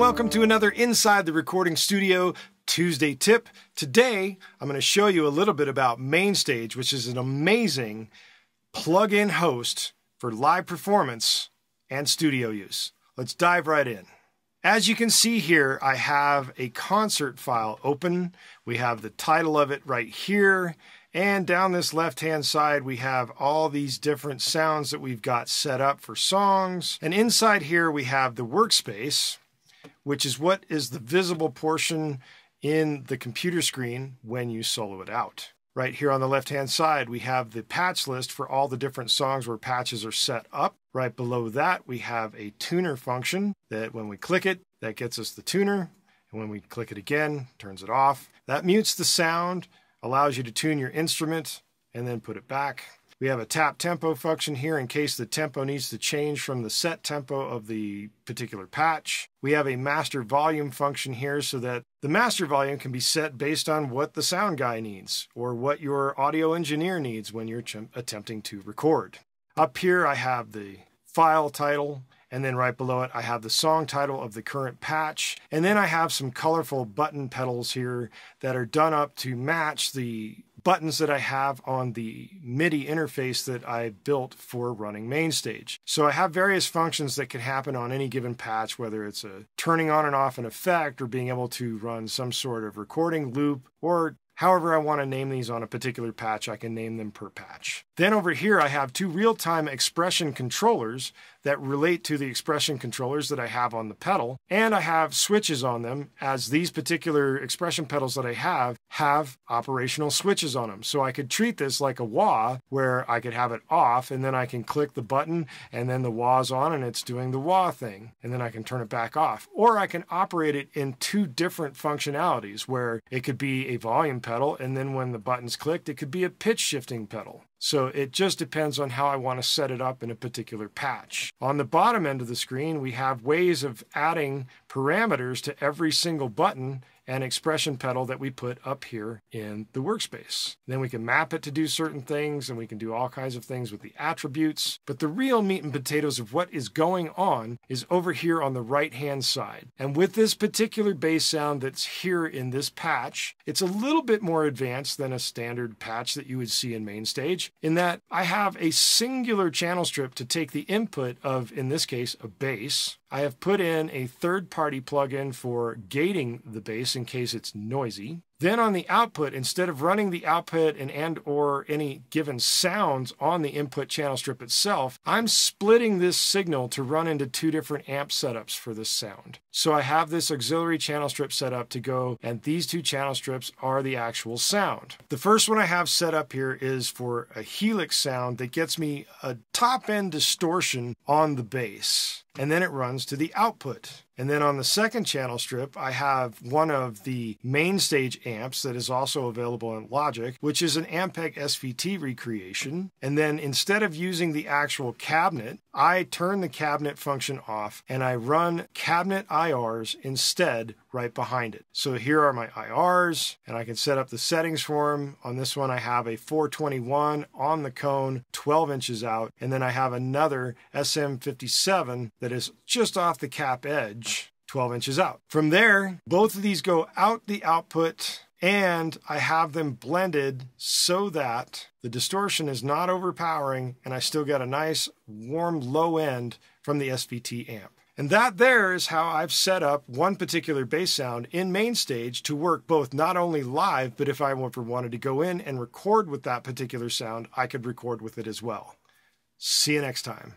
welcome to another Inside the Recording Studio Tuesday tip. Today, I'm going to show you a little bit about MainStage, which is an amazing plug-in host for live performance and studio use. Let's dive right in. As you can see here, I have a concert file open. We have the title of it right here. And down this left-hand side, we have all these different sounds that we've got set up for songs. And inside here, we have the workspace, which is what is the visible portion in the computer screen when you solo it out. Right here on the left-hand side, we have the patch list for all the different songs where patches are set up. Right below that, we have a tuner function that when we click it, that gets us the tuner. And when we click it again, turns it off. That mutes the sound, allows you to tune your instrument, and then put it back. We have a tap tempo function here in case the tempo needs to change from the set tempo of the particular patch. We have a master volume function here so that the master volume can be set based on what the sound guy needs or what your audio engineer needs when you're attempting to record. Up here I have the file title, and then right below it I have the song title of the current patch, and then I have some colorful button pedals here that are done up to match the buttons that I have on the MIDI interface that I built for running MainStage. So I have various functions that can happen on any given patch, whether it's a turning on and off an effect or being able to run some sort of recording loop, or however I want to name these on a particular patch, I can name them per patch. Then over here I have two real-time expression controllers that relate to the expression controllers that I have on the pedal, and I have switches on them, as these particular expression pedals that I have operational switches on them. So I could treat this like a wah, where I could have it off and then I can click the button and then the wah's on and it's doing the wah thing, and then I can turn it back off. Or I can operate it in two different functionalities, where it could be a volume pedal, and then when the button's clicked, it could be a pitch shifting pedal. So it just depends on how I want to set it up in a particular patch. On the bottom end of the screen, we have ways of adding parameters to every single button and expression pedal that we put up here in the workspace. Then we can map it to do certain things, and we can do all kinds of things with the attributes. But the real meat and potatoes of what is going on is over here on the right-hand side. And with this particular bass sound that's here in this patch, it's a little bit more advanced than a standard patch that you would see in MainStage, in that I have a singular channel strip to take the input of, in this case, a bass. I have put in a third-party plugin for gating the bass in case it's noisy. Then on the output, instead of running the output and or any given sounds on the input channel strip itself, I'm splitting this signal to run into two different amp setups for this sound. So I have this auxiliary channel strip set up to go, and these two channel strips are the actual sound. The first one I have set up here is for a helix sound that gets me a top-end distortion on the bass, and then it runs to the output. And then on the second channel strip, I have one of the MainStage amps that is also available in Logic, which is an Ampeg SVT recreation. And then instead of using the actual cabinet, I turn the cabinet function off and I run cabinet IRs instead right behind it. So here are my IRs, and I can set up the settings for them. On this one, I have a 421 on the cone, 12 inches out, and then I have another SM57 that is just off the cap edge, 12 inches out. From there, both of these go out the output, and I have them blended so that the distortion is not overpowering and I still get a nice warm low end from the SVT amp. And that there is how I've set up one particular bass sound in MainStage to work both not only live, but if I ever wanted to go in and record with that particular sound, I could record with it as well. See you next time.